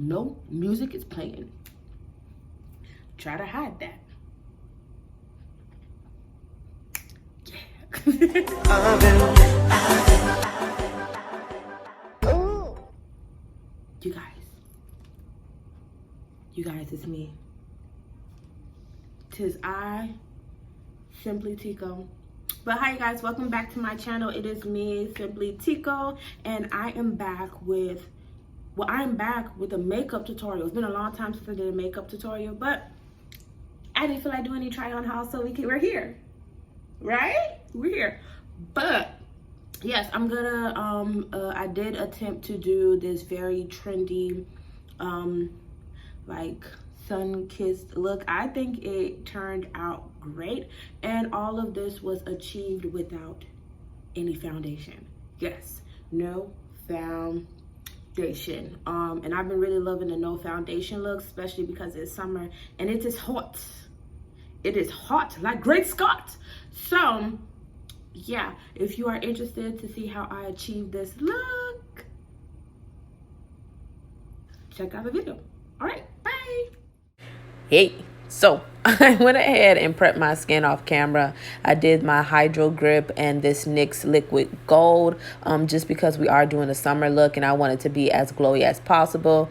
no music is playing. Try to hide that. You guys, it's me. 'Tis I, Simplytico. But hi, you guys, welcome back to my channel. It is me, Simplytico, and I am back with, a makeup tutorial. It's been a long time since I did a makeup tutorial, but I didn't feel like doing any try on hauls, so we're here, right? We're here. But yes, I'm gonna I did attempt to do this very trendy like sun-kissed look. I think it turned out great, and all of this was achieved without any foundation. Yes, no foundation. And I've been really loving the no foundation look, especially because it's summer and it is hot. It is hot like Great Scott. So yeah, if you are interested to see how I achieve this look, check out the video. All right, bye. Hey, so I went ahead and prepped my skin off camera. I did my Hydro Grip and this NYX Liquid Gold just because we are doing a summer look and I want it to be as glowy as possible,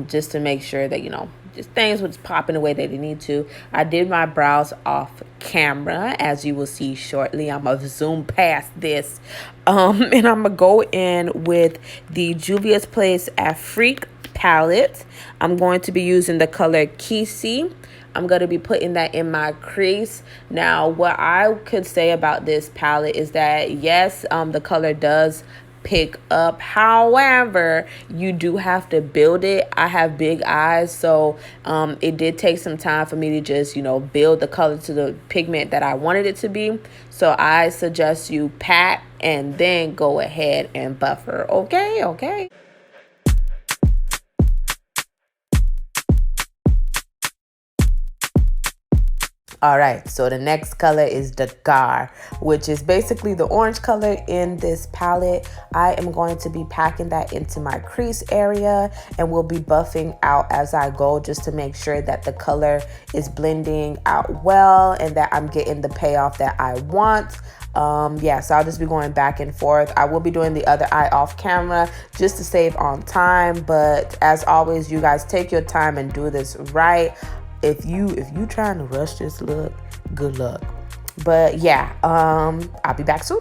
just to make sure that, you know, just things would pop in the way that they need to. I did my brows off camera, as you will see shortly. I'm gonna zoom past this, and I'm gonna go in with the Juvia's Place Afrique palette. I'm going to be using the color Kisi. I'm going to be putting that in my crease. Now, what I could say about this palette is that, yes, the color does pick up. However, you do have to build it. I have big eyes, so it did take some time for me to just, you know, build the color to the pigment that I wanted it to be. So I suggest you pat and then go ahead and buffer. Okay. All right, so the next color is the Gar, which is basically the orange color in this palette. I am going to be packing that into my crease area, and we'll be buffing out as I go just to make sure that the color is blending out well and that I'm getting the payoff that I want. Yeah, so I'll just be going back and forth. I will be doing the other eye off camera just to save on time, but as always, you guys take your time and do this right. If you trying to rush this look, good luck. But yeah, I'll be back soon.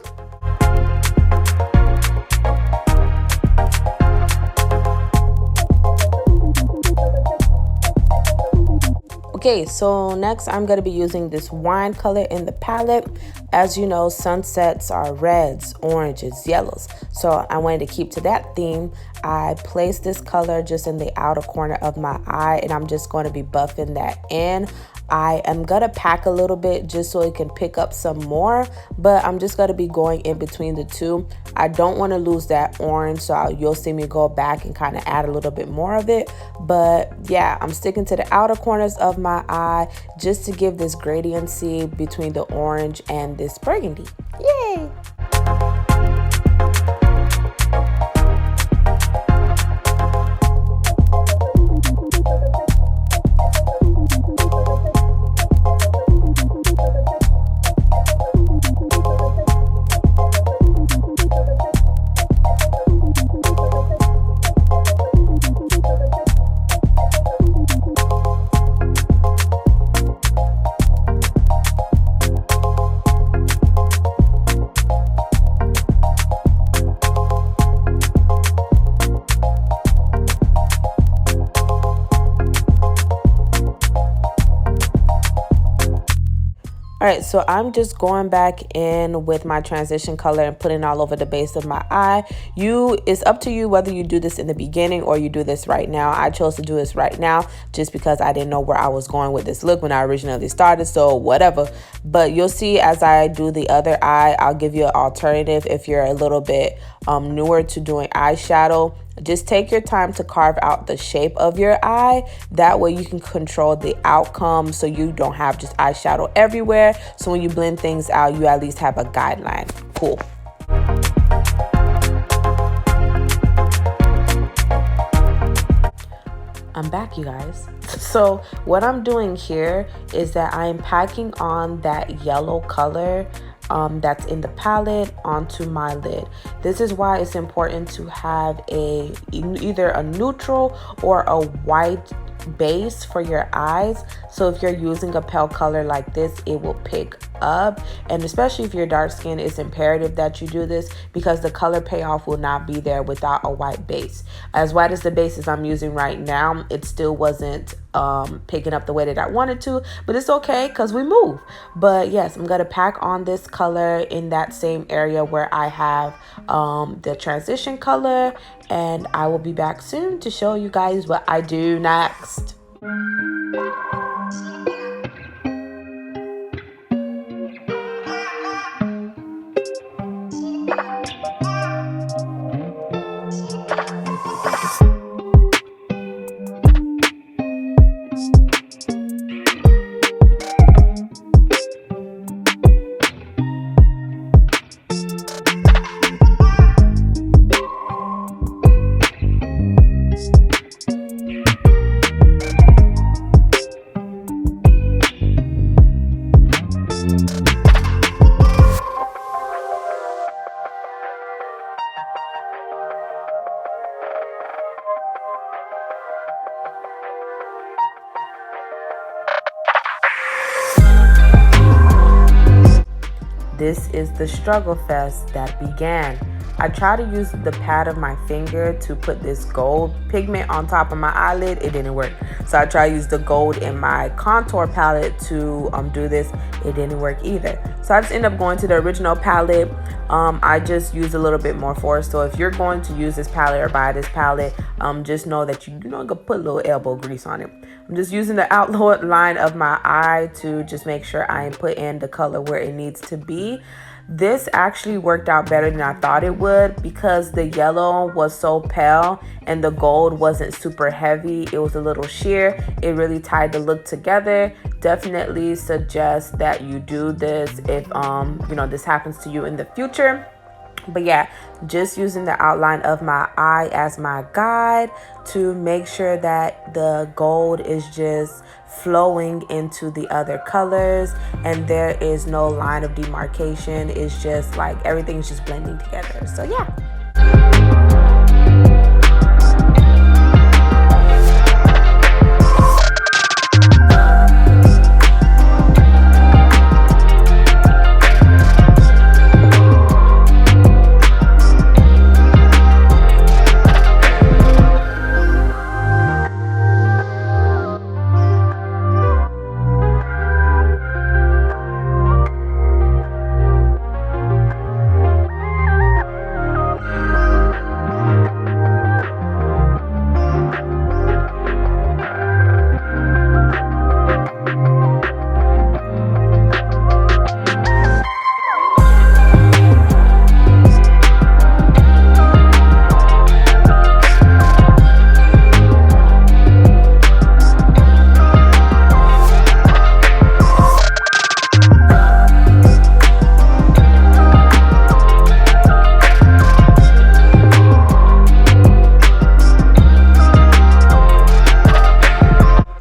Okay, so next I'm going to be using this wine color in the palette. As you know, sunsets are reds, oranges, yellows. So I wanted to keep to that theme. I placed this color just in the outer corner of my eye, and I'm just going to be buffing that in. I am going to pack a little bit just so it can pick up some more, but I'm just going to be going in between the two. I don't want to lose that orange, so you'll see me go back and kind of add a little bit more of it. But yeah, I'm sticking to the outer corners of my eye just to give this gradiency between the orange and this burgundy. Yay! All right, so I'm just going back in with my transition color and putting all over the base of my eye. It's up to you whether you do this in the beginning or you do this right now. I chose to do this right now just because I didn't know where I was going with this look when I originally started, so whatever. But you'll see as I do the other eye, I'll give you an alternative if you're a little bit newer to doing eyeshadow. Just take your time to carve out the shape of your eye. That way you can control the outcome so you don't have just eyeshadow everywhere. So when you blend things out, you at least have a guideline. Cool. I'm back, you guys. So what I'm doing here is that I'm packing on that yellow color that's in the palette onto my lid. This is why it's important to have either a neutral or a white base for your eyes. So if you're using a pale color like this, it will pick up, and especially if you're dark skin, it's imperative that you do this because the color payoff will not be there without a white base. As white as the bases I'm using right now, it still wasn't picking up the way that I wanted to, but it's okay because we move. But yes, I'm gonna pack on this color in that same area where I have the transition color, and I will be back soon to show you guys what I do next. This is the struggle fest that began. I tried to use the pad of my finger to put this gold pigment on top of my eyelid. It didn't work. So I tried to use the gold in my contour palette to do this. It didn't work either. So I just ended up going to the original palette. I just used a little bit more force. So if you're going to use this palette or buy this palette, just know that you know, go put a little elbow grease on it. I'm just using the outline of my eye to just make sure I put in the color where it needs to be. This actually worked out better than I thought it would because the yellow was so pale and the gold wasn't super heavy. It was a little sheer. It really tied the look together. Definitely suggest that you do this if you know, this happens to you in the future. But yeah, just using the outline of my eye as my guide to make sure that the gold is just flowing into the other colors and there is no line of demarcation. It's just like everything's just blending together. So yeah.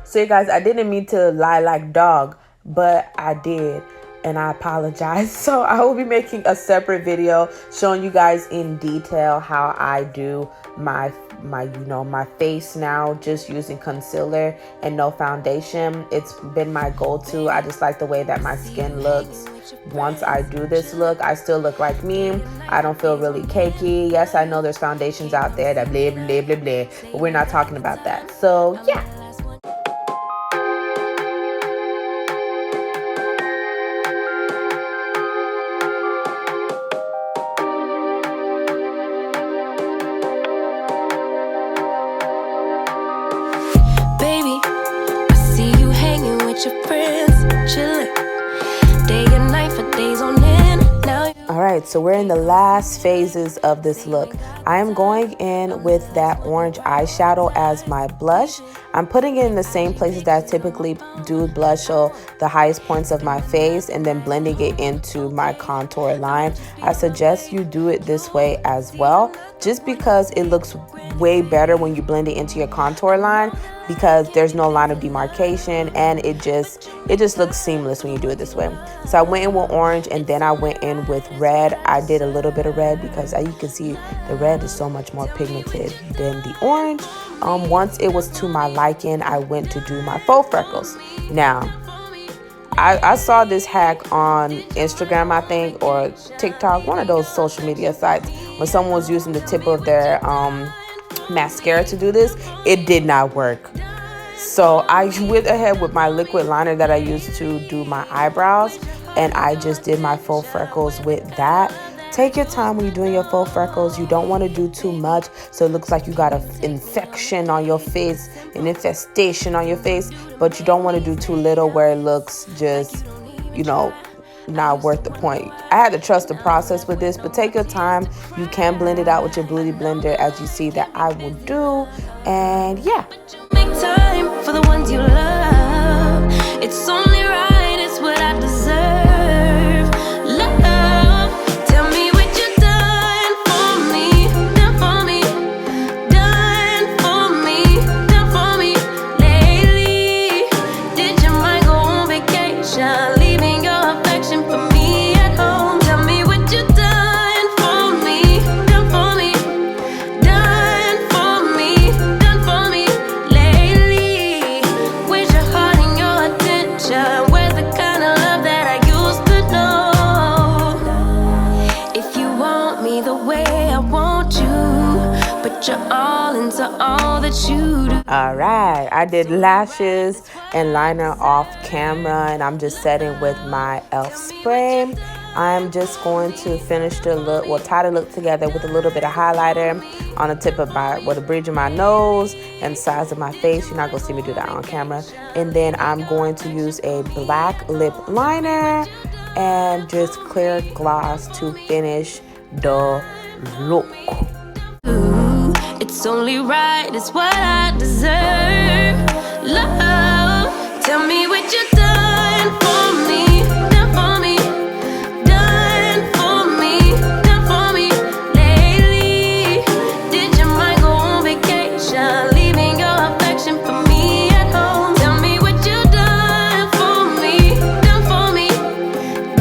So you guys, I didn't mean to lie like dog, but I did, and I apologize. So I will be making a separate video showing you guys in detail how I do my face now, just using concealer and no foundation. It's been my go-to. I just like the way that my skin looks. Once I do this look, I still look like me. I don't feel really cakey. Yes, I know there's foundations out there that blah blah blah blah, but we're not talking about that. So yeah. Alright, so we're in the last phases of this look. I am going in with that orange eyeshadow as my blush. I'm putting it in the same places that I typically do blush, so the highest points of my face, and then blending it into my contour line. I suggest you do it this way as well, just because it looks way better when you blend it into your contour line, because there's no line of demarcation, and it just looks seamless when you do it this way. So I went in with orange, and then I went in with red. I did a little bit of red because as you can see, the red is so much more pigmented than the orange. Once it was to my liking, I went to do my faux freckles. Now, I saw this hack on Instagram, I think, or TikTok, one of those social media sites, when someone was using the tip of their mascara to do this. It did not work. So I went ahead with my liquid liner that I used to do my eyebrows, and I just did my faux freckles with that. Take your time when you're doing your faux freckles. You don't want to do too much so it looks like you got an infection on your face, an infestation on your face, but you don't want to do too little where it looks just, you know, not worth the point. I had to trust the process with this, but take your time. You can blend it out with your beauty blender, as you see that I will do. And yeah, make time for the ones you love. It's only right, it's what I deserve. Love, tell me what you done for me, done for me, done for me, done for me lately. Did your mind go on vacation, leaving your affection for me at home? Tell me what you done for me, done for me, done for me, done for me lately. Where's your heart and your attention? Where's the kind of love that I used to know? If you want me the way I want you, put your all into all that you do. all right, I did lashes and liner off camera, and I'm just setting with my e.l.f. spray. I'm just going to finish the look, well, tie the look together with a little bit of highlighter on the tip of my, well, the bridge of my nose and sides of my face. You're not gonna see me do that on camera. And then I'm going to use a black lip liner and just clear gloss to finish the look. It's only right, it's what I deserve. Love, tell me what you done for me, done for me, done for me, done for me lately. Did your mind go on vacation, leaving your affection for me at home? Tell me what you done for me, done for me,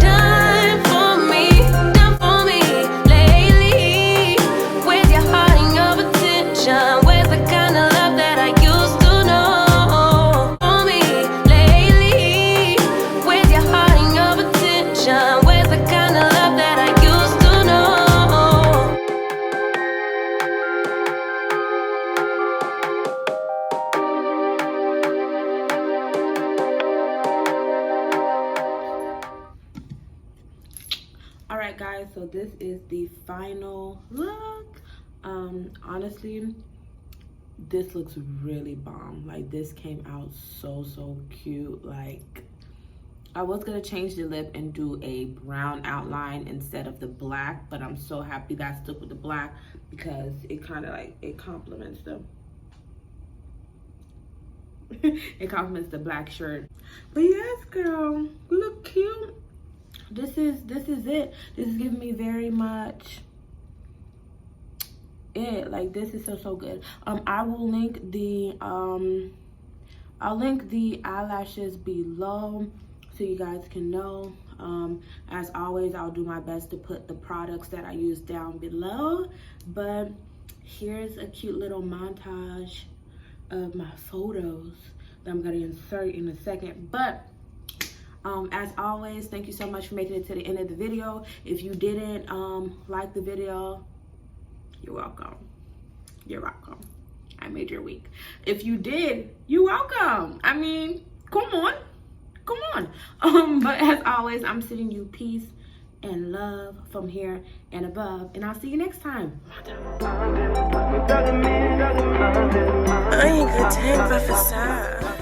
done for me, done for me lately. Where's your heart and your attention? Where's the kind of love that I used to know? For me lately. Where's your heart and your attention? Where's the kind of love that I used to know? All right, guys, so this is the final look. Honestly, this looks really bomb. Like, this came out so cute. Like, I was gonna change the lip and do a brown outline instead of the black, but I'm so happy that I stuck with the black because it kind of like, it complements the it complements the black shirt. But yes, girl, you look cute. This is it. This is giving me very much it. Like, this is so good. I will link the I'll link the eyelashes below so you guys can know. As always, I'll do my best to put the products that I use down below. But here's a cute little montage of my photos that I'm gonna insert in a second. But as always, thank you so much for making it to the end of the video. If you didn't like the video, you're welcome. You're welcome. I made your week. If you did, you're welcome. I mean, come on. Come on. But as always, I'm sending you peace and love from here and above. And I'll see you next time. I ain't got time for facade.